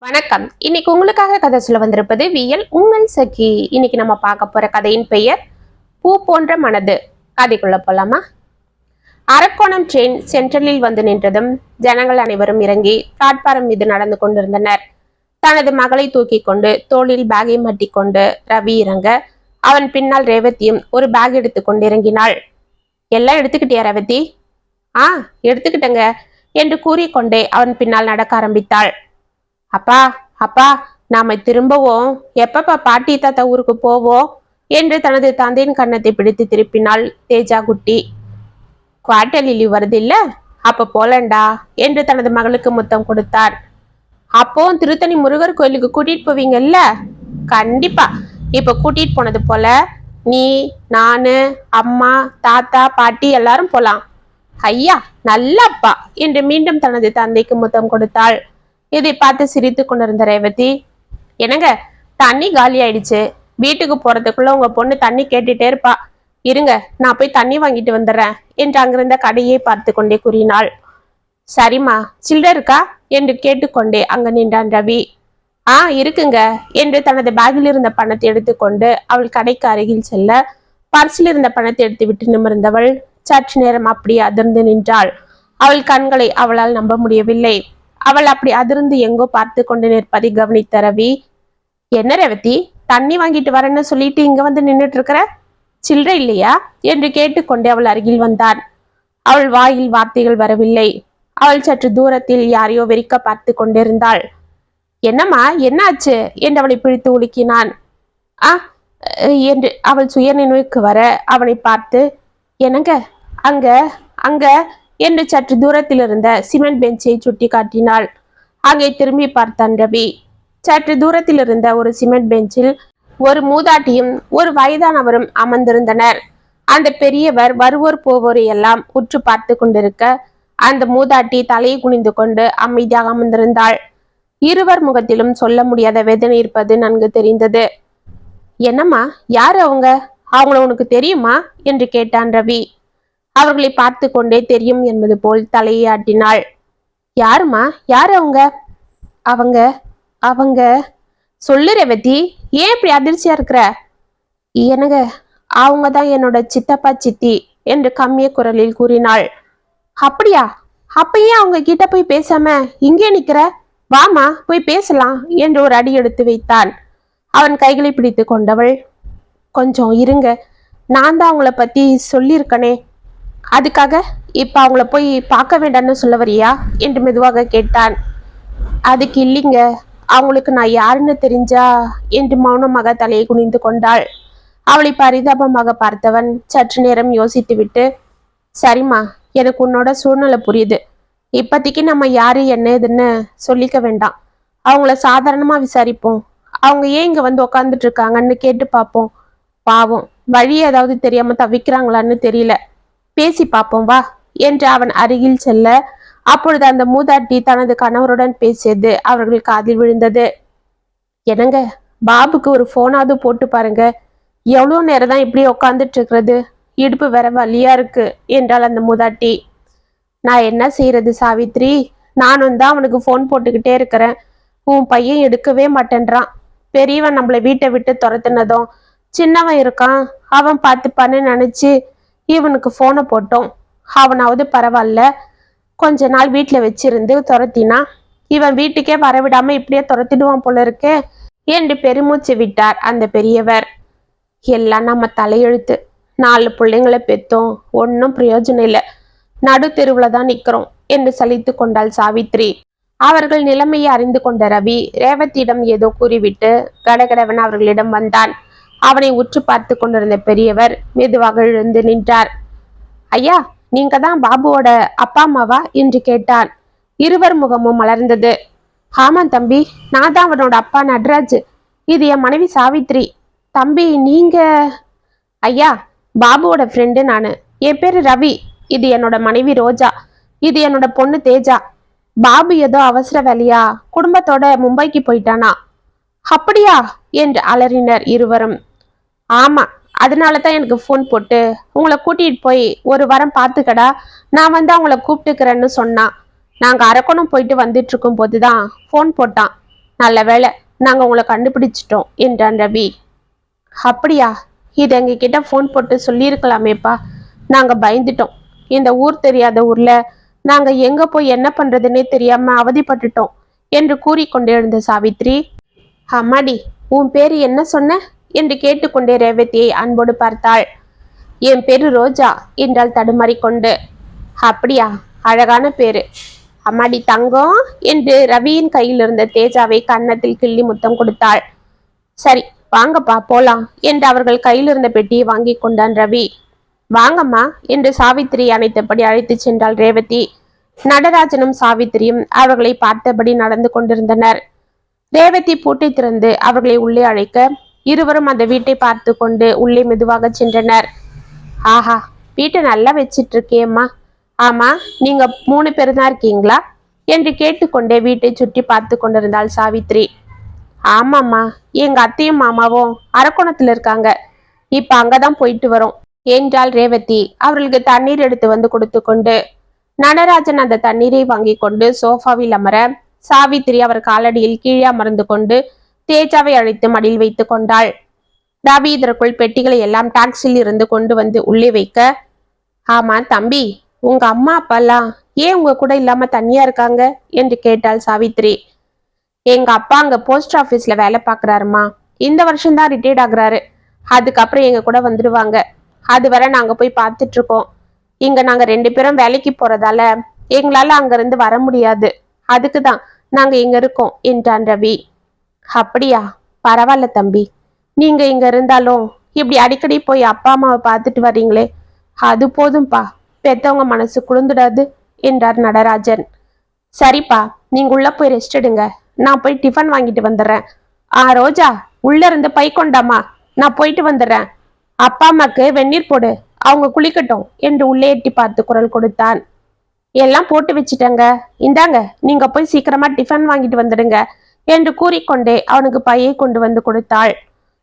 வணக்கம். இன்னைக்கு உங்களுக்காக கதை சொல்ல வந்திருப்பது வியல் உங்கள் சகி. இன்னைக்கு நம்ம பார்க்க போற கதையின் பெயர் பூ போன்ற மனது. கதைக்குள்ள போலாமா? அரக்கோணம் ட்ரெயின் சென்ட்ரலில் வந்து நின்றதும் ஜனங்கள் அனைவரும் இறங்கி பிளாட்பாரம் மீது நடந்து கொண்டிருந்தனர். தனது மகளை தூக்கி கொண்டு தோளில் பேகை மாட்டி கொண்டு ரவி இறங்க அவன் பின்னால் ரேவதியும் ஒரு பேக் எடுத்து கொண்டு இறங்கினாள். எல்லாம் எடுத்துக்கிட்டியா ரேவதி? ஆ, எடுத்துக்கிட்டங்க என்று கூறிக்கொண்டே அவன் பின்னால் நடக்க ஆரம்பித்தாள். அப்பா அப்பா, நாம திரும்பவும் எப்பப்பா பாட்டி தாத்தா ஊருக்கு போவோம் என்று தனது தந்தையின் கன்னத்தை பிடித்து திருப்பினாள் தேஜா குட்டி. குவார்டர்லி லீவ் வருது இல்ல, அப்ப போலண்டா என்று தனது மகளுக்கு முத்தம் கொடுத்தார். அப்போ திருத்தணி முருகர் கோயிலுக்கு கூட்டிட்டு போவீங்கல்ல? கண்டிப்பா. இப்ப கூட்டிட்டு போனது போல நீ, நானு, அம்மா, தாத்தா, பாட்டி எல்லாரும் போலாம். ஐயா நல்ல அப்பா என்று மீண்டும் தனது தந்தைக்கு முத்தம் கொடுத்தாள். இதை பார்த்து சிரித்து கொண்டிருந்த ரேவதி, என்னங்க தண்ணி காலி ஆயிடுச்சு, வீட்டுக்கு போறதுக்குள்ள உங்க பொண்ணு தண்ணி கேட்டுட்டே இருப்பா, இருங்க நான் போய் தண்ணி வாங்கிட்டு வந்துடுறேன் என்று அங்கிருந்த கடையை பார்த்து கொண்டே கூறினாள். சரிம்மா, சில்லறை இருக்கா என்று கேட்டுக்கொண்டே அங்க நின்றான் ரவி. ஆ இருக்குங்க என்று தனது பேக்கில் இருந்த பணத்தை எடுத்துக்கொண்டு அவள் கடைக்கு அருகில் செல்ல பர்சில் இருந்த பணத்தை எடுத்து விட்டு நிமிர்ந்தவள் சற்று நேரம் அப்படியே அதிர்ந்து நின்றாள். அவள் கண்களை அவளால் நம்ப முடியவில்லை. அவள் அப்படி அதிர்ந்து எங்கோ பார்த்து கொண்டு நிற்பதை கவனித்த ரவி, என்ன ரேவதி, தண்ணி வாங்கிட்டு வரேன்னு சொல்லிட்டு இங்க வந்து நின்றுட்டு இருக்கிற, சில்லறை இல்லையா என்று கேட்டுக்கொண்டே அவள் அருகில் வந்தான். அவள் வாயில் வார்த்தைகள் வரவில்லை. அவள் சற்று தூரத்தில் யாரையோ வெறிக்க பார்த்து கொண்டிருந்தாள். என்னம்மா, என்ன ஆச்சு என்று அவளை பிடித்து உலுக்கினான். ஆ என்று அவள் சுய நினைவுக்கு வர அவனை பார்த்து, என்னங்க அங்க அங்க என்று சற்று தூரத்தில் இருந்த சிமெண்ட் பெஞ்சை சுட்டி காட்டினாள். அங்கே திரும்பி பார்த்தான் ரவி. சற்று தூரத்தில் இருந்த ஒரு சிமெண்ட் பெஞ்சில் ஒரு மூதாட்டியும் ஒரு வயதானவரும் அமர்ந்திருந்தனர். அந்த பெரியவர் வருவோர் போவோரை எல்லாம் உற்று பார்த்து கொண்டிருக்க அந்த மூதாட்டி தலையை குனிந்து கொண்டு அமைதியாக அமர்ந்திருந்தாள். இருவர் முகத்திலும் சொல்ல முடியாத வேதனை இருப்பது நன்கு தெரிந்தது. என்னம்மா, யாரு அவங்க, அவங்கள உனக்கு தெரியுமா என்று கேட்டான் ரவி. அவர்களை பார்த்து கொண்டே தெரியும் என்பது போல் தலையை ஆட்டினாள். யாருமா, யாரு அவங்க? அவங்க அவங்க சொல்லு ரேவதி, ஏன் இப்படி அதிர்ச்சியா இருக்கிற? எனக்கு அவங்க தான் என்னோட சித்தப்பா சித்தி என்று கம்மிய குரலில் கூறினாள். அப்படியா, அப்ப ஏன் அவங்க கிட்ட போய் பேசாம இங்கே நிக்கிற? வாமா போய் பேசலாம் என்று ஒரு அடி எடுத்து வைத்தான். அவன் கைகளை பிடித்து கொண்டவள், கொஞ்சம் இருங்க, நான் தான் அவங்கள பத்தி சொல்லியிருக்கனே, அதுக்காக இப்ப அவங்கள போய் பார்க்க வேண்டாம்னு சொல்ல வரியா என்று மெதுவாக கேட்டான். அதுக்கு இல்லைங்க, அவங்களுக்கு நான் யாருன்னு தெரிஞ்சா என்று மௌனமாக தலையை குனிந்து கொண்டாள். அவளை பரிதாபமாக பார்த்தவன் சற்று நேரம் யோசித்து விட்டு, சரிம்மா, எனக்கு உன்னோட சூழ்நிலை புரியுது, இப்பத்திக்கு நம்ம யாரு என்ன ஏதுன்னு சொல்லிக்க வேண்டாம், அவங்கள சாதாரணமா விசாரிப்போம், அவங்க ஏன் இங்க வந்து உக்காந்துட்டு இருக்காங்கன்னு கேட்டு பார்ப்போம், பாவம் வழி ஏதாவது தெரியாம தவிக்கிறாங்களான்னு தெரியல, பேசி பார்ப்போம் வா என்று அவன் அருகில் செல்ல அப்பொழுது அந்த மூதாட்டி தனது கணவருடன் பேசியது அவர்கள் காதில் விழுந்தது. என்னங்க, பாபுக்கு ஒரு போனாவது போட்டு பாருங்க, எவ்வளோ நேரம் தான் இப்படி உக்காந்துட்டு இருக்கிறது, இடுப்பு வேற வலியா இருக்கு என்றாள் அந்த மூதாட்டி. நான் என்ன செய்யறது சாவித்ரி, நானும் தான் அவனுக்கு போன் போட்டுக்கிட்டே இருக்கிறேன், உன் பையன் எடுக்கவே மாட்டேன்றான், பெரியவன் நம்மளை வீட்டை விட்டு துரத்துனதும் சின்னவன் இருக்கான் அவன் பார்த்துப்பான்னு நினைச்சு இவனுக்கு போனை போட்டோம், அவனாவது பரவாயில்ல, கொஞ்ச நாள் வீட்டுல வச்சிருந்து துரத்தினா இவன் வீட்டுக்கே வரவிடாம இப்படியே துரத்திடுவான் போல இருக்கே என்று பெருமூச்சு விட்டார் அந்த பெரியவர். எல்லாம் நம்ம தலையெழுத்து, 4 பிள்ளைங்களை பெத்தோம், ஒன்னும் பிரயோஜனம் இல்லை, நடு தெருவுல தான் நிக்கிறோம் என்று சலித்து கொண்டாள் சாவித்ரி. அவர்கள் நிலைமையை அறிந்து கொண்ட ரவி ரேவதியிடம் ஏதோ கூறிவிட்டு கடகடவன் அவர்களிடம் வந்தான். அவனை உற்று பார்த்து கொண்டிருந்த பெரியவர் மெதுவாக எழுந்து நின்றார். ஐயா, நீங்க தான் பாபுவோட அப்பா அம்மாவா என்று கேட்டான். இருவர் முகமும் மலர்ந்தது. ஆமாம் தம்பி, நான் தான் அவனோட அப்பா நடராஜ், இது என் மனைவி சாவித்ரி. தம்பி நீங்க? ஐயா, பாபுவோட ஃப்ரெண்டு நானு, என் பேரு ரவி, இது என்னோட மனைவி ரோஜா, இது என்னோட பொண்ணு தேஜா. பாபு ஏதோ அவசர வேலையா குடும்பத்தோட மும்பைக்கு போயிட்டானா. அப்படியா என்று அலறினர் இருவரும். ஆமா, அதனால தான் எனக்கு ஃபோன் போட்டு உங்களை கூட்டிட்டு போய் ஒரு வாரம் பார்த்துக்கடா, நான் வந்து அவங்கள கூப்பிட்டுக்கிறேன்னு சொன்னான். நாங்க அரக்கோணம் போயிட்டு வந்துட்டு இருக்கும் போதுதான் ஃபோன் போட்டான். நல்ல வேளை நாங்க உங்களை கண்டுபிடிச்சிட்டோம் என்றான் ரவி. அப்படியா? இது எங்க கிட்ட போன் போட்டு சொல்லியிருக்கலாமேப்பா, நாங்க பயந்துட்டோம். இந்த ஊர் தெரியாத ஊர்ல நாங்க எங்க போய் என்ன பண்றதுன்னே தெரியாம அவதிப்பட்டுட்டோம் என்று கூறிக்கொண்டே எழுந்த சாவித்ரி, அம்மாடி உன் பேரு என்ன சொன்ன என்று கேட்டுக்கொண்டே ரேவதியை அன்போடு பார்த்தாள். என் பேரு ரோஜா என்றால் தடுமாறிக்கொண்டு. அப்படியா, அழகான பேரு. அம்மாடி தங்கம் என்று ரவியின் கையில் இருந்த தேஜாவை கன்னத்தில் கிள்ளி முத்தம் கொடுத்தாள். சரி வாங்கப்பா போலாம் என்று அவர்கள் கையில் இருந்த பெட்டியை வாங்கி கொண்டான் ரவி. வாங்கம்மா என்று சாவித்திரி அணைத்தபடி அழைத்து சென்றாள் ரேவதி. நடராஜனும் சாவித்திரியும் அவர்களை பார்த்தபடி நடந்து கொண்டிருந்தனர். ரேவதி பூட்டை திறந்து அவர்களை உள்ளே அழைக்க இருவரும் அந்த வீட்டை பார்த்து கொண்டு உள்ளே மெதுவாக சென்றனர். ஆஹா, வீட்டை நல்லா வச்சிட்டு இருக்கேம்மா. ஆமா, நீங்க 3 பேர் தான் இருக்கீங்களா என்று கேட்டுக்கொண்டே வீட்டை சுற்றி பார்த்து கொண்டிருந்தாள் சாவித்ரி. ஆமாம்மா, எங்க அத்தையும் மாமாவும் அரக்கோணத்துல இருக்காங்க, இப்ப அங்கதான் போயிட்டு வரோம் என்றாள் ரேவதி அவர்களுக்கு தண்ணீர் எடுத்து வந்து கொடுத்து கொண்டு. நடராஜன் அந்த தண்ணீரை வாங்கி கொண்டு சோஃபாவில் அமர சாவித்திரி அவர் காலடியில் கீழே அமர்ந்து கொண்டு தேஜாவை அழைத்து மடியில் வைத்து கொண்டாள். ரவி இதற்குள் பெட்டிகளை எல்லாம் டாக்ஸியில் இருந்து கொண்டு வந்து உள்ளே வைக்க, ஆமா தம்பி, உங்க அம்மா அப்பாலாம் ஏன் உங்க கூட இல்லாம தனியா இருக்காங்க என்று கேட்டாள் சாவித்ரி. எங்க அப்பா அங்க போஸ்ட் ஆபீஸ்ல வேலை பாக்குறாருமா, இந்த வருஷம்தான் ரிட்டையர்ட் ஆகுறாரு. அதுக்கப்புறம் எங்க கூட வந்துடுவாங்க. அதுவரை நாங்க போய் பார்த்துட்டு இருக்கோம். இங்க நாங்க 2 பேரும் வேலைக்கு போறதால எங்களால அங்க இருந்து வர முடியாது, அதுக்குதான் நாங்க இங்க இருக்கோம் என்றான் ரவி. அப்படியா, பரவாயில்ல தம்பி, நீங்க இங்க இருந்தாலும் இப்படி அடிக்கடி போய் அப்பா அம்மாவை பார்த்துட்டு வர்றீங்களே, அது போதும்பா, பெத்தவங்க மனசு குளிர்ந்துடாது என்றார் நடராஜன். சரிப்பா, நீங்க உள்ள போய் ரெஸ்ட் எடுங்க, நான் போய் டிஃபன் வாங்கிட்டு வந்துடுறேன். ரோஜா, உள்ள இருந்து பை கொண்டாமா, நான் போயிட்டு வந்துடுறேன். அப்பா அம்மாக்கு வெந்நீர் போடு, அவங்க குளிக்கட்டும் என்று உள்ளே எட்டி பார்த்து குரல் கொடுத்தான். எல்லாம் போட்டு வச்சுட்டேங்க, இந்தாங்க நீங்க போய் சீக்கிரமா டிஃபன் வாங்கிட்டு வந்துடுங்க என்று கூறிக்கொண்டே அவனுக்கு பையை கொண்டு வந்து கொடுத்தாள்.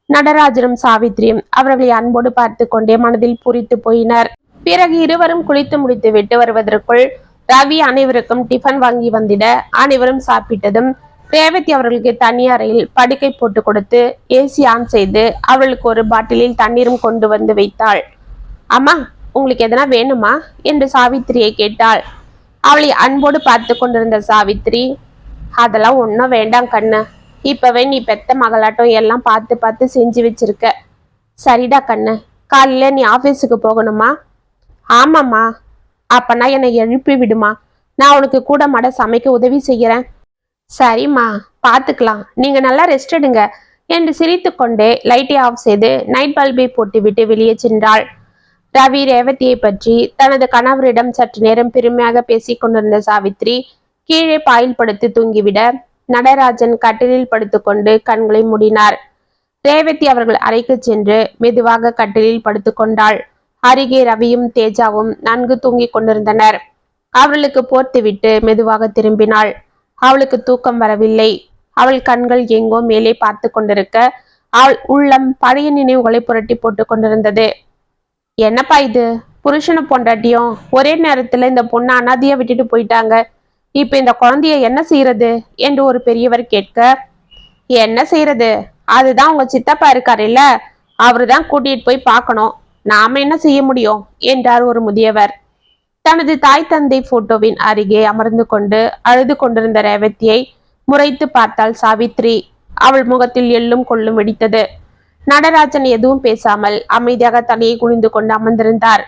நடராஜனும் சாவித்திரியும் அவர்களை அன்போடு பார்த்து கொண்டே மனதில் பூரித்து போயினர். பிறகு இருவரும் குளித்து முடித்து விட்டு வருவதற்குள் ரவி அனைவருக்கும் டிஃபன் வாங்கி வந்திட அனைவரும் சாப்பிட்டதும் ரேவதி அவர்களுக்கு தனி அறையில் படுக்கை போட்டு கொடுத்து ஏசி ஆன் செய்து அவளுக்கு ஒரு பாட்டிலில் தண்ணீரும் கொண்டு வந்து வைத்தாள். அம்மா, உங்களுக்கு எதனா வேணுமா என்று சாவித்திரியை கேட்டாள். அவளை அன்போடு பார்த்து கொண்டிருந்த சாவித்திரி, அதெல்லாம் ஒன்றும் வேண்டாம் கண்ணு, இப்பவே நீ பெத்த மகளாட்டம் எல்லாம் பார்த்து பார்த்து செஞ்சு வச்சிருக்க. சரிடா கண்ணு, காலையில நீ ஆபீஸுக்கு போகணுமா? ஆமாம்மா. அப்பனா என்னை எழுப்பி விடுமா, நான் உனக்கு கூட மாட சமைக்க உதவி செய்யறேன். சரிம்மா, பார்த்துக்கலாம், நீங்க நல்லா ரெஸ்ட் எடுங்க என்று சிரித்து கொண்டே லைட்டை ஆஃப் செய்து நைட் பல்பை போட்டுவிட்டு வெளியே சென்றாள். ரவி ரேவதியை பற்றி தனது கணவரிடம் சற்று நேரம் பெருமையாக பேசிக் கொண்டிருந்த சாவித்ரி கீழே பாயில் படுத்து தூங்கிவிட நடராஜன் கட்டிலில் படுத்துக்கொண்டு கண்களை மூடினார். ரேவதி அவர்கள் அறைக்கு சென்று மெதுவாக கட்டிலில் படுத்துக்கொண்டாள். அருகே ரவியும் தேஜாவும் நன்கு தூங்கிக் கொண்டிருந்தனர். அவர்களுக்கு போர்த்துவிட்டு மெதுவாக திரும்பினாள். அவளுக்கு தூக்கம் வரவில்லை. அவள் கண்கள் எங்கோ மேலே பார்த்து கொண்டிருக்க அவள் உள்ளம் பழைய நினைவுகளை புரட்டி போட்டு கொண்டிருந்தது. என்னப்பா இது, புருஷனை பொண்டாட்டியும் ஒரே நேரத்துல இந்த பொண்ணை அனாதையா விட்டுட்டு போயிட்டாங்க, இப்ப இந்த குழந்தைய என்ன செய்யறது என்று ஒரு பெரியவர் கேட்க, என்ன செய்யறது, அதுதான் உங்க சித்தப்பா இருக்காரு இல்ல, அவருதான் கூட்டிட்டு போய் பார்க்கணும், நாம என்ன செய்ய முடியும் என்றார் ஒரு முதியவர். தனது தாய் தந்தை போட்டோவின் அருகே அமர்ந்து கொண்டு அழுது கொண்டிருந்த ரேவதியை முறைத்து பார்த்தாள் சாவித்ரி. அவள் முகத்தில் எள்ளும் கொள்ளும் வெடித்தது. நடராஜன் எதுவும் பேசாமல் அமைதியாக தலையை குனிந்து கொண்டு அமர்ந்திருந்தார்.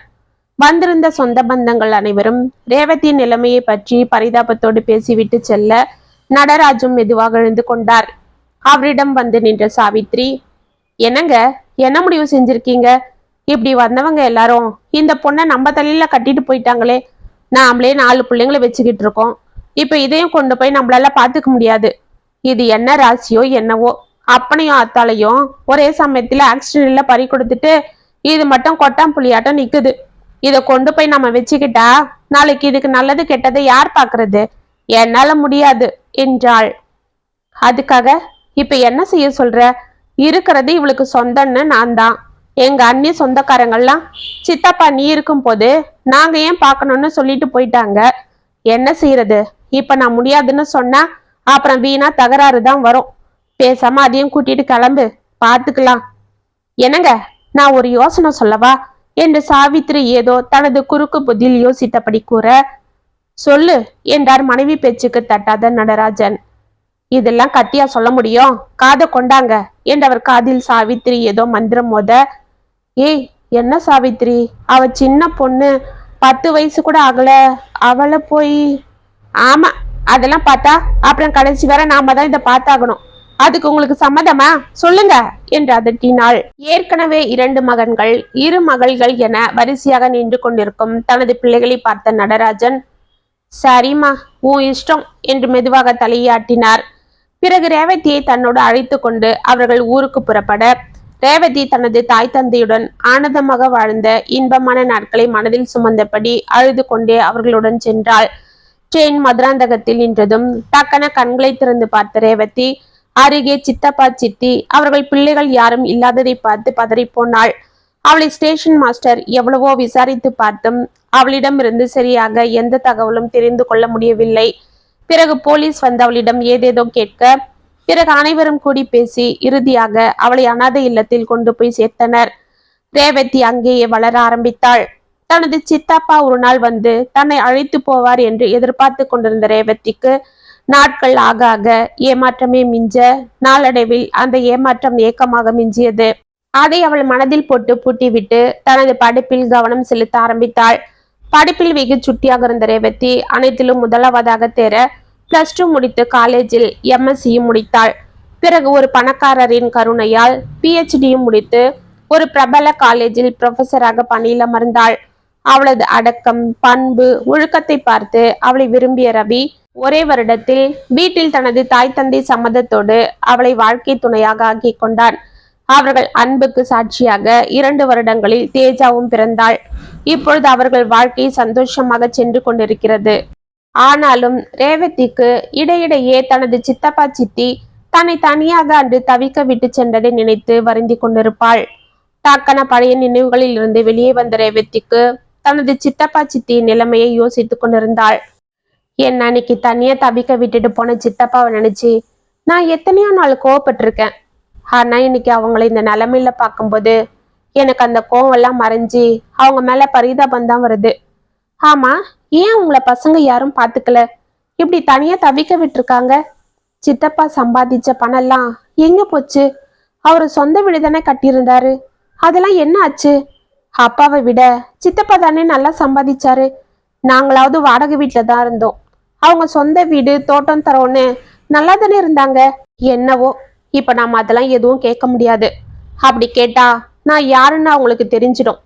வந்திருந்த சொந்த பந்தங்கள் அனைவரும் ரேவதியின் நிலைமையை பற்றி பரிதாபத்தோடு பேசிவிட்டு செல்ல நடராஜும் மெதுவாக எழுந்து கொண்டார். அவரிடம் வந்து நின்ற சாவித்ரி, என்னங்க, என்ன முடிவு செஞ்சிருக்கீங்க? இப்படி வந்தவங்க எல்லாரும் இந்த பொண்ணை நம்ம தலையில கட்டிட்டு போயிட்டாங்களே, நாமளே 4 பிள்ளைங்களை வச்சுக்கிட்டு இருக்கோம், இப்ப இதையும் கொண்டு போய் நம்மளால பாத்துக்க முடியாது. இது என்ன ராசியோ என்னவோ, அப்பனையும் அத்தாலையும் ஒரே சமயத்துல ஆக்சிடென்ட்ல பறி கொடுத்துட்டு இது மட்டும் கொட்டாம்புள்ளியாட்டம் நிக்குது. இதை கொண்டு போய் நம்ம வச்சுக்கிட்டா நாளைக்கு இதுக்கு நல்லது கெட்டதை யார் பாக்குறது? என்னால முடியாது என்றாள். அதுக்காக இப்ப என்ன செய்ய சொல்ற? இருக்கிறது இவளுக்கு சொந்தன்னு நான் தான். எங்க அண்ணி சொந்தக்காரங்கள்லாம் சித்தப்பா நீ இருக்கும் போது நாங்க ஏன் பார்க்கணும்னு சொல்லிட்டு போயிட்டாங்க. என்ன செய்யறது? இப்ப நான் முடியாதுன்னு சொன்னா அப்புறம் வீணா தகராறு தான் வரும். பேசாம அதையும் கூட்டிட்டு கிளம்பு, பாத்துக்கலாம். என்னங்க, நான் ஒரு யோசனை சொல்லவா என்று சாவித்திரி ஏதோ தனது குறுக்கு புத்தியில் யோசித்தபடி கூற, சொல்லு என்றார் மனைவி பேச்சுக்கு தட்டாத நடராஜன். இதெல்லாம் கத்தியா சொல்ல முடியும், காதை கொண்டாங்க என்றவர் காதில் சாவித்திரி ஏதோ மந்திரம் மோத, ஏய் என்ன சாவித்திரி, அவ சின்ன பொண்ணு, 10 வயசு கூட ஆகல, அவளை போய். ஆமா, அதெல்லாம் பார்த்தா அப்புறம் கடைசி வரை நாம தான் இதை பார்த்தாகணும். அதுக்கு உங்களுக்கு சம்மதமா சொல்லுங்க என்று அதட்டினாள். ஏற்கனவே 2 மகன்கள் 2 மகள்கள் என வரிசையாக நின்று கொண்டிருக்கும் தனது பிள்ளைகளை பார்த்த நடராஜன், சரிம்மா உன் இஷ்டம் என்று மெதுவாக தலையாட்டினார். பிறகு ரேவதியை தன்னோடு அழைத்து கொண்டு அவர்கள் ஊருக்கு புறப்பட, ரேவதி தனது தாய் தந்தையுடன் ஆனந்தமாக வாழ்ந்த இன்பமான நாட்களை மனதில் சுமந்தபடி அழுது கொண்டே அவர்களுடன் சென்றாள். ட்ரெயின் மதுராந்தகத்தில் நின்றதும் டக்கன கண்களை திறந்து பார்த்த ரேவதி அருகே சித்தப்பா சித்தி அவர்கள் பிள்ளைகள் யாரும் இல்லாததை பார்த்து பதறிப்போனாள். அவளை ஸ்டேஷன் மாஸ்டர் எவ்வளவோ விசாரித்து பார்த்தும் அவளிடமிருந்து சரியாக எந்த தகவலும் தெரிந்து கொள்ள முடியவில்லை. பிறகு போலீஸ் வந்து அவளிடம் ஏதேதோ கேட்க, பிறகு அனைவரும் கூடி பேசி இறுதியாக அவளை அனாதை இல்லத்தில் கொண்டு போய் சேர்த்தனர். ரேவதி அங்கேயே வளர ஆரம்பித்தாள். தனது சித்தப்பா ஒரு நாள் வந்து தன்னை அழைத்து போவார் என்று எதிர்பார்த்து கொண்டிருந்த ரேவதிக்கு நாட்கள் ஆக ஆக ஏமாற்றமே மிஞ்ச, நாளடைவில் அந்த ஏமாற்றம் ஏக்கமாக மிஞ்சியது. அதை அவள் மனதில் போட்டு பூட்டிவிட்டு தனது படிப்பில் கவனம் செலுத்த ஆரம்பித்தாள். படிப்பில் வெகு சுட்டியாக இருந்த ரேவதி அனைத்திலும் முதலாவதாக தேர +2 முடித்து காலேஜில் MSCயும் முடித்தாள். பிறகு ஒரு பணக்காரரின் கருணையால் PhDயும் முடித்து ஒரு பிரபல காலேஜில் ப்ரொஃபஸராக பணியில் அமர்ந்தாள். அவளது அடக்கம், பண்பு, ஒழுக்கத்தை பார்த்து அவளை விரும்பிய ரவி ஒரே வருடத்தில் வீட்டில் தனது தாய் தந்தை சம்மதத்தோடு அவளை வாழ்க்கை துணையாக ஆக்கி கொண்டான். அவர்கள் அன்புக்கு சாட்சியாக 2 வருடங்களில் தேஜாவும் பிறந்தாள். இப்பொழுது அவர்கள் வாழ்க்கை சந்தோஷமாக சென்று கொண்டிருக்கிறது. ஆனாலும் ரேவதிக்கு இடையிடையே தனது சித்தப்பா சித்தி தன்னை தனியாக அன்று தவிக்க விட்டு சென்றதை நினைத்து வருந்தி கொண்டிருப்பாள். டக்கன பழைய நினைவுகளில் இருந்து வெளியே வந்த ரேவதிக்கு தனது சித்தப்பா சித்தியின் நிலைமையை யோசித்துக் கொண்டிருந்தாள். என் அன்னைக்கு தனியா தவிக்க விட்டுட்டு போன சித்தப்பாவை நினைச்சு நான் எத்தனையோ நாள் கோவப்பட்டிருக்கேன். ஆனா இன்னைக்கு அவங்களை இந்த நிலைமையில பார்க்கும்போது எனக்கு அந்த கோவம் எல்லாம் மறைஞ்சி அவங்க மேல பரிதாபம் தான் வருது. ஆமா, ஏன் உங்களை பசங்க யாரும் பாத்துக்கல, இப்படி தனியா தவிக்க விட்டுருக்காங்க? சித்தப்பா சம்பாதிச்ச பணம் எல்லாம் எங்க போச்சு? அவரு சொந்த வீடு தானே கட்டியிருந்தாரு, அதெல்லாம் என்ன ஆச்சு? அப்பாவை விட சித்தப்பா தானே நல்லா சம்பாதிச்சாரு. நாங்களாவது வாடகை வீட்டுல தான் இருந்தோம். அவங்க சொந்த வீடு தோட்டம் தரோன்னு நல்லா தானே இருந்தாங்க. என்னவோ இப்ப நாம அதெல்லாம் எதுவும் கேட்க முடியாது. அப்படி கேட்டா நான் யாருன்னு அவங்களுக்கு தெரிஞ்சிடும்.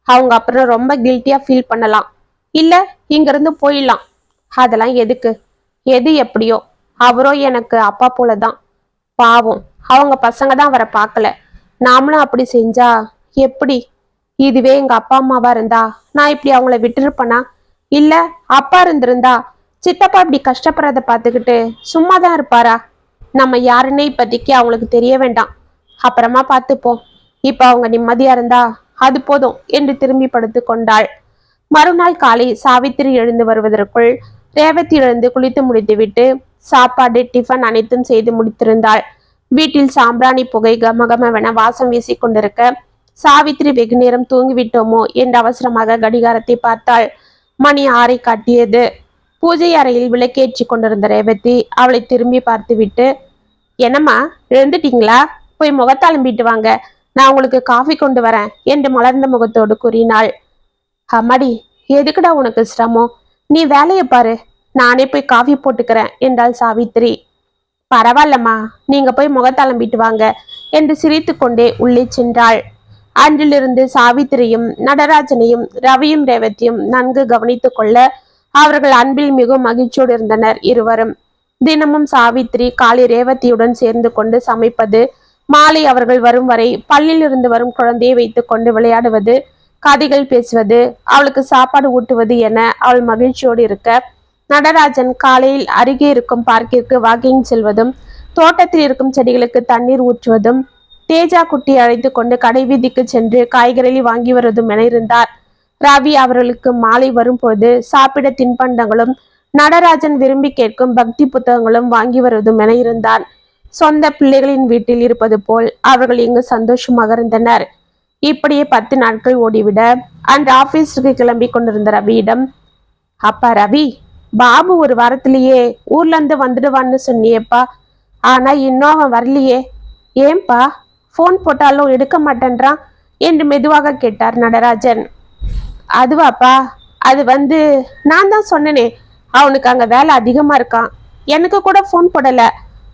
அவங்க அப்புறம் ரொம்ப கில்ட்டியா ஃபீல் பண்ணலாம், இல்ல இங்க இருந்து போயிடலாம். அதெல்லாம் எதுக்கு? எது எப்படியோ அவரோ எனக்கு அப்பா போலதான். பாவம், அவங்க பசங்க தான் அவரை பார்க்கல. நாமளும் அப்படி செஞ்சா எப்படி? இதுவே எங்க அப்பா அம்மாவா இருந்தா நான் இப்படி அவங்கள விட்டுருப்பேனா? இல்ல அப்பா இருந்திருந்தா சித்தப்பா இப்படி கஷ்டப்படுறத பார்த்துக்கிட்டு சும்மாதான் இருப்பாரா? நம்ம யாருன்னே இப்போதைக்கு அவங்களுக்கு தெரிய வேண்டாம், அப்புறமா பார்த்துப்போம். இப்ப அவங்க நிம்மதியா இருந்தா அது போதும் என்று திரும்பி படுத்து கொண்டாள். மறுநாள் காலை சாவித்திரி எழுந்து வருவதற்குள் ரேவதி எழுந்து குளித்து முடித்துவிட்டு சாப்பாடு டிஃபன் அனைத்தும் செய்து முடித்திருந்தாள். வீட்டில் சாம்பிராணி புகை கமகமவென வாசம் வீசி கொண்டிருக்க சாவித்திரி வெகு நேரம் தூங்கிவிட்டோமோ என்று அவசரமாக கடிகாரத்தை பார்த்தாள். மணி 6 காட்டியது. பூஜை அறையில் விளக்கேற்றி கொண்டிருந்த ரேவதி அவளை திரும்பி பார்த்துவிட்டு, என்னம்மா எழுந்துட்டீங்களா? போய் முகத்தளம்பிட்டு வாங்க, நான் உங்களுக்கு காஃபி கொண்டு வரேன் என்று மலர்ந்த முகத்தோடு கூறினாள். அம்மாடி, எதுக்குடா உனக்கு சிரமம்? நீ வேலையை பாரு, நானே போய் காஃபி போட்டுக்கிறேன் என்றாள் சாவித்திரி. பரவாயில்லம்மா, நீங்க போய் முகத்தளம்பிட்டு வாங்க என்று சிரித்து கொண்டே உள்ளே சென்றாள். அன்றிலிருந்து சாவித்திரியும் நடராஜனையும் ரவியும் ரேவதியும் நன்கு கவனித்துக் கொள்ள அவர்கள் அன்பில் மிகவும் மகிழ்ச்சியோடு இருந்தனர் இருவரும். தினமும் சாவித்திரி காலை ரேவதியுடன் சேர்ந்து கொண்டு சமைப்பது, மாலை அவர்கள் வரும் வரை பள்ளியில் இருந்து வரும் குழந்தையை வைத்துக் கொண்டு விளையாடுவது, கதைகள் பேசுவது, அவளுக்கு சாப்பாடு ஊட்டுவது என அவள் மகிழ்ச்சியோடு இருக்க, நடராஜன் காலையில் அருகே இருக்கும் பார்க்கிற்கு வாக்கிங் செல்வதும், தோட்டத்தில் இருக்கும் செடிகளுக்கு தண்ணீர் ஊற்றுவதும், தேஜா குட்டி அழைத்து கொண்டு கடை வீதிக்கு சென்று காய்கறி வாங்கி வருவதும் என இருந்தார். ரவி அவர்களுக்கு மாலை வரும்போது சாப்பிட தின்பண்டங்களும் நடராஜன் விரும்பி கேட்கும் பக்தி புத்தகங்களும் வாங்கி வருவதும் என இருந்தான். சொந்த பிள்ளைகளின் வீட்டில் இருப்பது போல் அவர்கள் இங்கு சந்தோஷமாக இருந்தனர். இப்படியே 10 நாட்கள் ஓடிவிட அன்று ஆபீஸுக்கு கிளம்பி கொண்டிருந்த ரவியிடம், அப்பா ரவி, பாபு ஒரு வாரத்திலேயே ஊர்ல இருந்து வந்துடுவான்னு சொன்னியேப்பா, ஆனா இன்னும் அவன் வரலையே, ஏன்பா போன் போட்டாலும் எடுக்க மாட்டேன்றான் என்று மெதுவாக கேட்டார் நடராஜன். அதுவாப்பா, அது நான் தான் சொன்னனே, அவனுக்கு அங்க வேலை அதிகமா இருக்கான். எனக்கு கூட போன் போடல,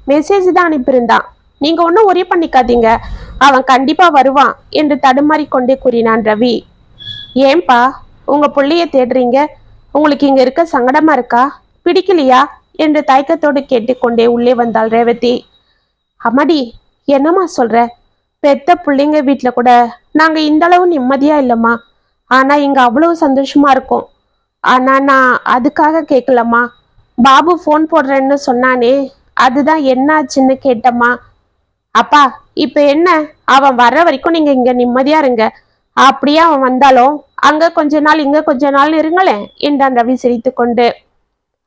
மெசேஜ் தான் அனுப்பியிருந்தான். நீங்க ஒன்றும் ஒரே பண்ணிக்காதீங்க, அவன் கண்டிப்பா வருவான் என்று தடுமாறி கொண்டே கூறினான் ரவி. ஏன்பா உங்க புள்ளைய தேடுறீங்க? உங்களுக்கு இங்க இருக்க சங்கடமா இருக்கா, பிடிக்கலையா என்று தயக்கத்தோடு கேட்டுக்கொண்டே உள்ளே வந்தாள் ரேவதி. அம்மாடி, என்னம்மா சொல்ற? பெத்த பிள்ளைங்க வீட்டுல கூட நாங்க இந்த அளவு நிம்மதியா இல்லம்மா. ஆனா இங்க அவ்வளவு சந்தோஷமா இருக்கும். ஆனா நான் அதுக்காக கேட்கலம்மா. பாபு போன் போடுறேன்னு சொன்னானே, அதுதான் என்னாச்சுன்னு கேட்டம்மா. அப்பா, இப்ப என்ன, அவன் வர்ற வரைக்கும் நீங்க இங்க நிம்மதியா இருங்க. அப்படியே அவன் வந்தாலும் அங்க கொஞ்ச நாள் இங்க கொஞ்ச நாள் இருங்களேன் என்றான் ரவி சிரித்து கொண்டு.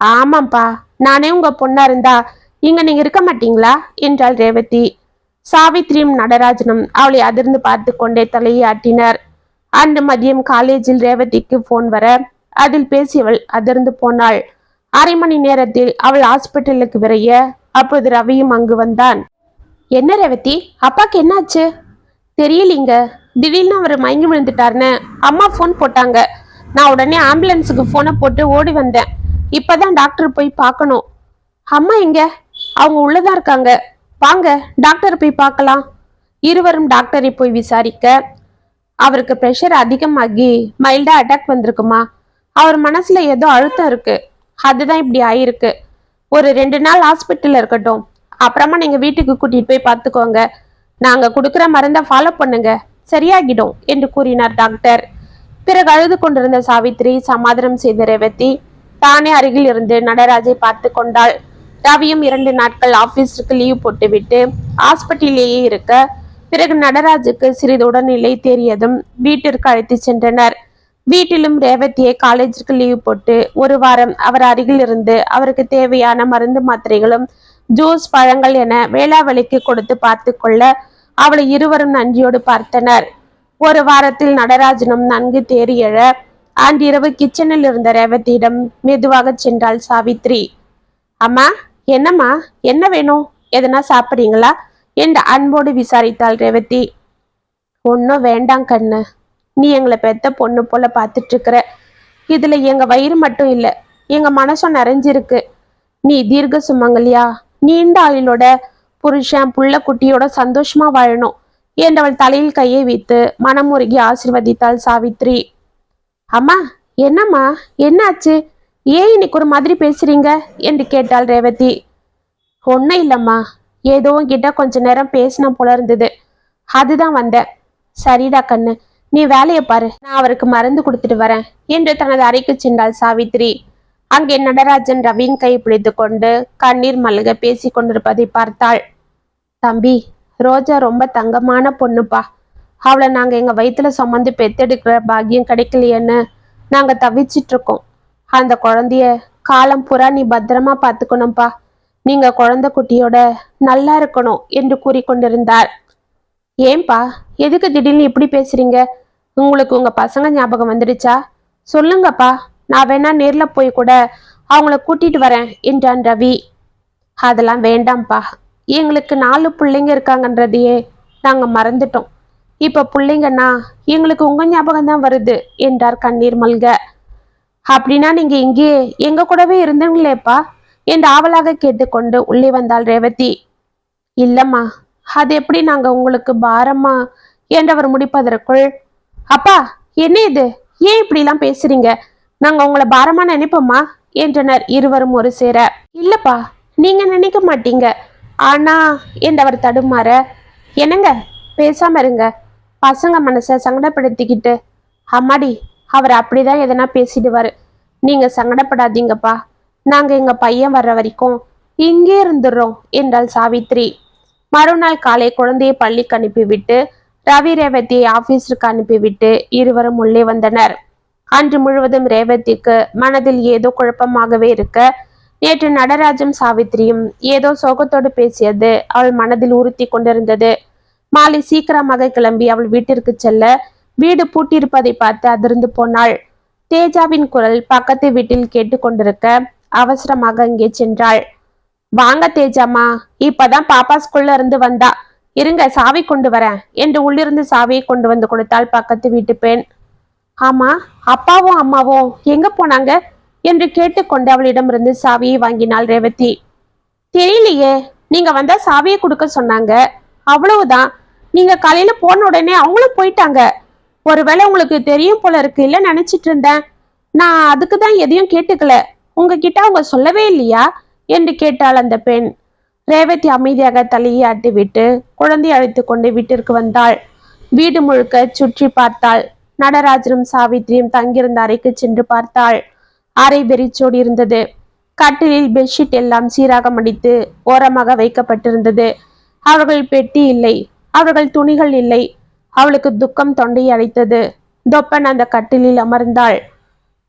ஆமாப்பா, நானே உங்க பொண்ணா இருந்தா இங்க நீங்க இருக்க மாட்டீங்களா என்றாள் ரேவதி. சாவித்திரியும் நடராஜனும் அவளை அதிர்ந்து பார்த்து கொண்டே தலையை ஆட்டினர். அன்று மதியம் காலேஜில் ரேவதிக்கு போன் வர அதில் பேசியவள் அதிர்ந்து போனாள். அரை மணி நேரத்தில் அவள் ஹாஸ்பிட்டலுக்கு விரைய அப்போது ரவியும் அங்கு வந்தான். என்ன ரேவதி, அப்பாக்கு என்னாச்சு? தெரியலீங்க, திடீர்னு அவர் மயங்கி விழுந்துட்டாருன்னு அம்மா போன் போட்டாங்க. நான் உடனே ஆம்புலன்ஸுக்கு போனை போட்டு ஓடி வந்தேன். இப்பதான் டாக்டர் போய் பார்க்கணும். அம்மா எங்க? அவங்க உள்ளதான் இருக்காங்க, வாங்க டாக்டர் போய் பார்க்கலாம். இருவரும் டாக்டரை போய் விசாரிக்க, அவருக்கு பிரஷர் அதிகமாகி மைல்டா அட்டாக் வந்திருக்குமா. அவர் மனசுல ஏதோ அழுத்தம் இருக்கு, அதுதான் இப்படி ஆயிருக்கு. ஒரு 2 நாள் ஹாஸ்பிட்டல்ல இருக்கட்டும், அப்புறமா நீங்க வீட்டுக்கு கூட்டிட்டு போய் பார்த்துக்கோங்க. நாங்க கொடுக்குற மருந்தை ஃபாலோ பண்ணுங்க, சரியாகிடும் என்று கூறினார் டாக்டர். பிறகு அழுது கொண்டிருந்த சாவித்திரி சமாதானம் செய்த ரேவதி தானே அருகில் இருந்து நடராஜை பார்த்து கொண்டாள். ரவியும் 2 நாட்கள் ஆபீஸுக்கு லீவ் போட்டுவிட்டு ஹாஸ்பிட்டலேயே இருக்க, பிறகு நடராஜுக்கு சிறிது உடல்நிலை தேறியதும் வீட்டிற்கு அழைத்து சென்றனர். வீட்டிலும் ரேவதியை காலேஜுக்கு லீவ் போட்டு 1 வாரம் அவர் அருகில் இருந்து அவருக்கு தேவையான மருந்து மாத்திரைகளும் ஜூஸ் பழங்கள் என வேளாவளிக்கு கொடுத்து பார்த்து கொள்ள அவளை இருவரும் நன்றியோடு பார்த்தனர். 1 வாரத்தில் நடராஜனும் நன்கு தேறி எழ அன்றிரவு கிச்சனில் இருந்த ரேவதியிடம் மெதுவாக சென்றாள் சாவித்ரி. அம்மா, என்னம்மா, என்ன வேணும், எதனா சாப்பிட்றீங்களா என்று அன்போடு விசாரித்தாள் ரேவதி. ஒன்னும் வேண்டாம் கண்ணு, நீ எங்களை பெத்த பொண்ணு போல பார்த்துட்டு இருக்கிற. இதுல எங்க வயிறு மட்டும் இல்ல, எங்க மனசும் நிறைஞ்சிருக்கு. நீ தீர்க்க சுமங்கலியா நீண்ட ஆயுளோட புருஷன் புள்ள குட்டியோட சந்தோஷமா வாழணும் என்றவள் தலையில் கையை வைத்து மனமுருகி ஆசிர்வதித்தாள் சாவித்ரி. அம்மா, என்னம்மா, என்னாச்சு? ஏன் இன்னைக்கு ஒரு மாதிரி பேசுறீங்க என்று கேட்டாள் ரேவதி. ஒன்னும் இல்லம்மா, ஏதோ கிட்ட கொஞ்ச நேரம் பேசின போல இருந்தது, அதுதான் வந்தேன். சரிடா கண்ணு, நீ வேலையை பாரு, நான் அவருக்கு மருந்து கொடுத்துட்டு வரேன் என்று தனது அறைக்கு சென்றாள் சாவித்ரி. அங்கே நடராஜன் ரவியின் கை பிடித்து கொண்டு கண்ணீர் மல்க பேசி கொண்டிருப்பதை பார்த்தாள். தம்பி, ரோஜா ரொம்ப தங்கமான பொண்ணுப்பா. அவளை நாங்க எங்க வயிற்றுல சுமந்து பெத்தெடுக்கிற பாக்கியம் கிடைக்கலையேன்னு நாங்க தவிச்சிட்டு இருக்கோம். அந்த குழந்தைய காலம் புறா நீ பத்திரமா பார்த்துக்கணும்ப்பா. நீங்க குழந்தை குட்டியோட நல்லா இருக்கணும் என்று கூறிக்கொண்டிருந்தார். ஏன்பா, எதுக்கு திடீர்னு இப்படி பேசுறீங்க? உங்களுக்கு உங்க பசங்க ஞாபகம் வந்துடுச்சா? சொல்லுங்கப்பா, நான் வேணா நேர்ல போய் கூட அவங்கள கூட்டிட்டு வரேன் என்றான் ரவி. அதெல்லாம் வேண்டாம்ப்பா, எங்களுக்கு 4 பிள்ளைங்க இருக்காங்கன்றதையே நாங்க மறந்துட்டோம். இப்ப பிள்ளைங்கன்னா எங்களுக்கு உங்க ஞாபகம் தான் வருது என்றார் கண்ணீர் மல்க. அப்படின்னா நீங்க இங்கே எங்க கூடவே இருந்தீங்களேப்பா என்று ஆவலாக கேட்டுக்கொண்டு உள்ளே வந்தாள் ரேவதி. இல்லம்மா, அது எப்படி நாங்க உங்களுக்கு பாரமா என்றவர் முடிப்பதற்குள், அப்பா என்ன இது, ஏன் இப்படி எல்லாம் பேசுறீங்க? நாங்க உங்களை பாரமா நினைப்போமா என்றனர் இருவரும் ஒரு சேர. இல்லப்பா, நீங்க நினைக்க மாட்டீங்க, ஆனா என்றவர் தடுமாற. என்னங்க, பேசாம இருங்க, பசங்க மனசை சங்கடப்படுத்திக்கிட்டு. அம்மாடி, அவர் அப்படிதான் எதனா பேசிடுவாரு, நீங்க சங்கடப்படாதீங்கப்பா. நாங்க எங்க பையன் வர்ற வரைக்கும் இங்கே இருந்துடுறோம் என்றாள் சாவித்ரி. மறுநாள் காலை குழந்தையை பள்ளிக்கு அனுப்பிவிட்டு ரவி ரேவதியை ஆபீஸுக்கு அனுப்பிவிட்டு இருவரும் உள்ளே வந்தனர். அன்று முழுவதும் ரேவதிக்கு மனதில் ஏதோ குழப்பமாகவே இருக்க, நேற்று நடராஜும் சாவித்திரியும் ஏதோ சோகத்தோடு பேசியது அவள் மனதில் உறுத்தி கொண்டிருந்தது. மாலை சீக்கிரமாக கிளம்பி அவள் வீட்டிற்கு செல்ல வீடு பூட்டியிருப்பதை பார்த்து அதிர்ந்து போனாள். தேஜாவின் குரல் பக்கத்து வீட்டில் கேட்டுக்கொண்டிருக்க அவசரமாக அங்கே சென்றாள். வாங்க தேஜாமா, இப்பதான் பாப்பா ஸ்கூல்ல இருந்து வந்தா, இருங்க சாவி கொண்டு வரேன் என்று உள்ளிருந்து சாவியை கொண்டு வந்து கொடுத்தாள் பக்கத்து வீட்டு பெண். ஆமா, அப்பாவும் அம்மாவும் எங்க போனாங்க என்று கேட்டுக்கொண்டு அவளிடமிருந்து சாவியை வாங்கினாள் ரேவதி. தெரியலையே, நீங்க வந்தா சாவியை கொடுக்க சொன்னாங்க, அவ்வளவுதான். நீங்க காலையில போன உடனே அவங்களும் போயிட்டாங்க. ஒருவேளை உங்களுக்கு தெரியும் போல இருக்கு இல்ல நினைச்சிட்டு இருந்தேன். நான் அதுக்குதான் எதையும் கேட்டுக்கல. உங்ககிட்ட அவங்க சொல்லவே இல்லையா என்று கேட்டாள் அந்த பெண். ரேவதி அமைதியாக தலையை ஆட்டிவிட்டு குழந்தை அழைத்து கொண்டு வீட்டிற்கு வந்தாள். வீடு முழுக்க சுற்றி பார்த்தாள். நடராஜனும் சாவித்திரியும் தங்கியிருந்த அறைக்கு சென்று பார்த்தாள். அறை வெறிச்சோடி இருந்தது. கட்டிலில் பெட்ஷீட் எல்லாம் சீராக மடித்து ஓரமாக வைக்கப்பட்டிருந்தது. அவர்கள் பெட்டி இல்லை, அவர்கள் துணிகள் இல்லை. அவளுக்கு துக்கம் தொண்டையை அடைத்தது. தொப்பன் அந்த கட்டிலில் அமர்ந்தாள்.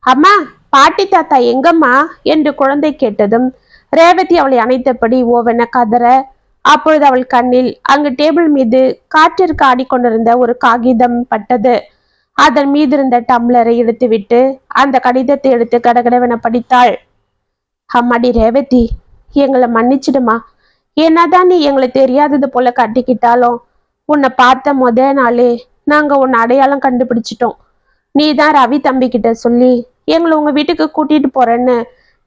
அம்மா, பாட்டி தாத்தா எங்கம்மா என்று குழந்தை கேட்டதும் ரேவதி அவளை அணைத்தபடி ஓவென கதற, அப்பொழுது அவள் கண்ணில் அங்கு டேபிள் மீது காற்றிற்கு ஆடிக்கொண்டிருந்த ஒரு காகிதம் பட்டது. அதன் மீது இருந்த டம்ளரை எடுத்துவிட்டு அந்த கடிதத்தை எடுத்து கடகடவென படித்தாள். அம்மாடி ரேவதி, எங்களை மன்னிச்சிடுமா. என்னதான் நீ எங்களை தெரியாதது போல கட்டிக்கிட்டாலும் உன்னை பார்த்த நாளே நாங்க உன்னை அடையாளம் கண்டுபிடிச்சிட்டோம். நீ தான் ரவி தம்பி கிட்ட சொல்லி எங்களை உங்க வீட்டுக்கு கூட்டிட்டு போறேன்னு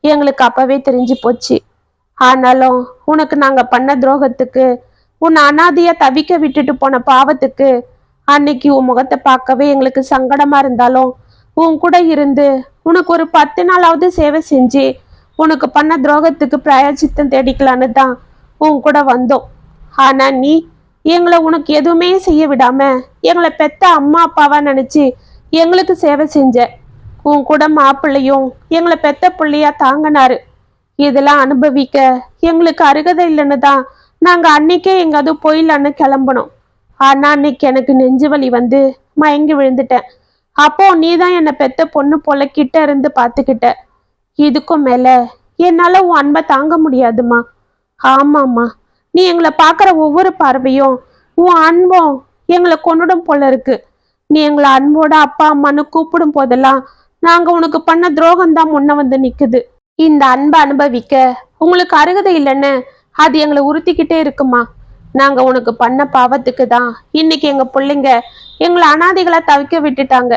எங்களுக்கு அப்பவே தெரிஞ்சு போச்சு. ஆனாலும் உனக்கு நாங்க பண்ண துரோகத்துக்கு, உன்னை அனாதையா தவிக்க விட்டுட்டு போன பாவத்துக்கு அன்னைக்கு உன் முகத்தை பார்க்கவே எங்களுக்கு சங்கடமா இருந்தாலும் உன் கூட இருந்து உனக்கு ஒரு 10 நாளாவது சேவை செஞ்சு உனக்கு பண்ண துரோகத்துக்கு பிராயச்சித்தம் தேடிக்கலான்னு தான் உன் கூட வந்தோம். ஆனா நீ எங்களை உனக்கு எதுவுமே செய்ய விடாம எங்களை பெத்த அம்மா அப்பாவா நினைச்சு எங்களுக்கு சேவை செஞ்ச. உன் கூட மாப்பிள்ளையும் எங்களை பெத்த பிள்ளையா தாங்கினாரு. இதெல்லாம் அனுபவிக்க எங்களுக்கு அருகதை இல்லைன்னு தான் நாங்க அன்னைக்கே எங்காவது போயிடலான்னு கிளம்பணும். ஆனா அன்னைக்கு எனக்கு நெஞ்சு வலி வந்து மயங்கி விழுந்துட்டேன். அப்போ நீ தான் என்னை பெத்த பொண்ணு போல கிட்ட இருந்து பார்த்துக்கிட்ட. இதுக்கும் மேல என்னால உன் அன்பை தாங்க முடியாதுமா. ஆமாம்மா, நீ எங்களை பார்க்குற ஒவ்வொரு பார்வையும் உன் அன்பும் எங்களை கொன்னுடும் போல இருக்கு. நீ எங்களை அன்போட அப்பா அம்மான்னு கூப்பிடும் போதெல்லாம் நாங்க உனக்கு பண்ண துரோகம் தான் முன்ன வந்து நிக்குது. இந்த அன்பை அனுபவிக்க உங்களுக்கு அருகதை இல்லைன்னு அது எங்களை உறுத்திக்கிட்டே இருக்குமா. நாங்க உனக்கு பண்ண பாவத்துக்கு தான் இன்னைக்கு எங்க பிள்ளைங்க எங்களை அனாதைகளா தவிக்க விட்டுட்டாங்க.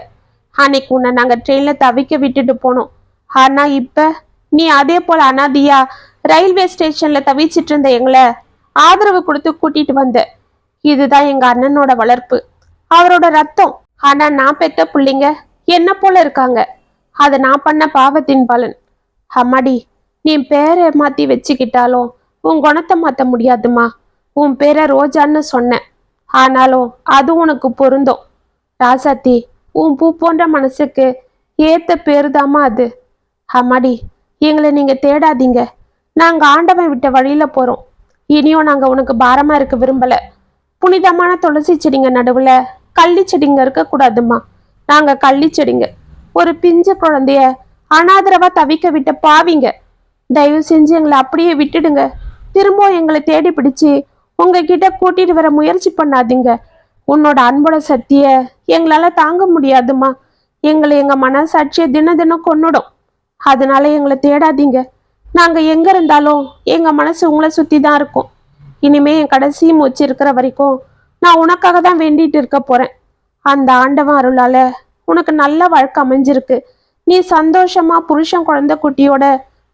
அன்னைக்கு உன்னை நாங்க ட்ரெயின்ல தவிக்க விட்டுட்டு போனோம். ஆனா இப்ப நீ அதே போல அனாதையா ரயில்வே ஸ்டேஷன்ல தவிச்சிட்டு இருந்த எங்களை ஆதரவு கொடுத்து கூட்டிட்டு வந்த. இதுதான் எங்க அண்ணனோட வளர்ப்பு, அவரோட ரத்தம். ஆனா நான் பெத்த பிள்ளைங்க என்ன போல இருக்காங்க. அது நான் பண்ண பாவத்தின் பலன். அம்மாடி, நீ பேரை மாத்தி வச்சுக்கிட்டாலும் உன் குணத்தை மாத்த முடியாதுமா. உன் பேரை ரோஜான்னு சொன்னேன், ஆனாலும் அது உனக்கு பொருந்தும். ராசாத்தி, உன் பூ போன்ற மனசுக்கு ஏத்த பேருதாமா அது. அம்மாடி, எங்களை நீங்க தேடாதீங்க. நாங்க ஆண்டவன் விட்ட வழியில போறோம். இனியும் நாங்க உனக்கு பாரமா இருக்க விரும்பல. புனிதமான துளசி செடிங்க நடுவுல கள்ளி செடிங்க இருக்க கூடாதுமா. நாங்க கள்ளி செடிங்க. ஒரு பிஞ்ச குழந்தைய அனாதரவா தவிக்க விட்ட பாவிங்க. தயவு செஞ்சு எங்களை அப்படியே விட்டுடுங்க. திரும்ப எங்களை தேடி பிடிச்சு உங்ககிட்ட கூட்டிட்டு வர முயற்சி பண்ணாதீங்க. உன்னோட அன்போட சக்திய எங்களால தாங்க முடியாதுமா. எங்களை எங்க மனசாட்சியை தினம் கொன்னுடும். அதனால எங்களை தேடாதீங்க. நாங்க எங்க இருந்தாலும் எங்க மனசு உங்களை சுத்தி தான் இருக்கும். இனிமே என் கடைசி மூச்சு இருக்கிற வரைக்கும் நான் உனக்காக தான் வேண்டிட்டு இருக்க போறேன். அந்த ஆண்டவன் அருளால உனக்கு நல்ல வாழ்க்கை அமைஞ்சிருக்கு. நீ சந்தோஷமா புருஷன் குழந்தை குட்டியோட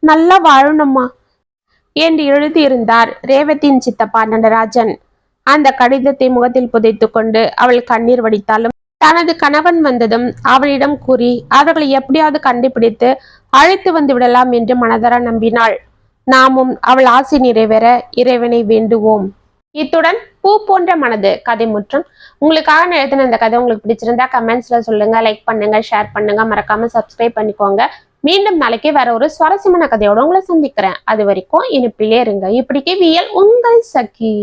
நல்லா வாழணும்மா என்று எழுதியிருந்தார் ரேவதியின் சித்தப்பா நடராஜன். அந்த கடிதத்தை முகத்தில் புதைத்து கொண்டு அவள் கண்ணீர் வடித்தாலும் தனது கணவன் வந்ததும் அவளிடம் கூறி அவர்களை எப்படியாவது கண்டுபிடித்து அழைத்து வந்து விடலாம் என்று மனதார நம்பினாள். நாமும் அவள் ஆசை நிறைவேற இறைவனை வேண்டுவோம். இத்துடன் பூ போன்ற மனது கதை முற்றும். உங்களுக்காக நான் எழுதின இந்த கதை உங்களுக்கு பிடிச்சிருந்தா கமெண்ட்ஸ்ல சொல்லுங்க, லைக் பண்ணுங்க, ஷேர் பண்ணுங்க, மறக்காம சப்ஸ்கிரைப் பண்ணிக்கோங்க. மீண்டும் நாளைக்கு வேற ஒரு சுவாரஸ்யமான கதையோட உங்களை சந்திக்கிறேன். அது வரைக்கும் இனிப்பிலே இருங்க. இப்படிக்கே வியல் உங்கள் சகி.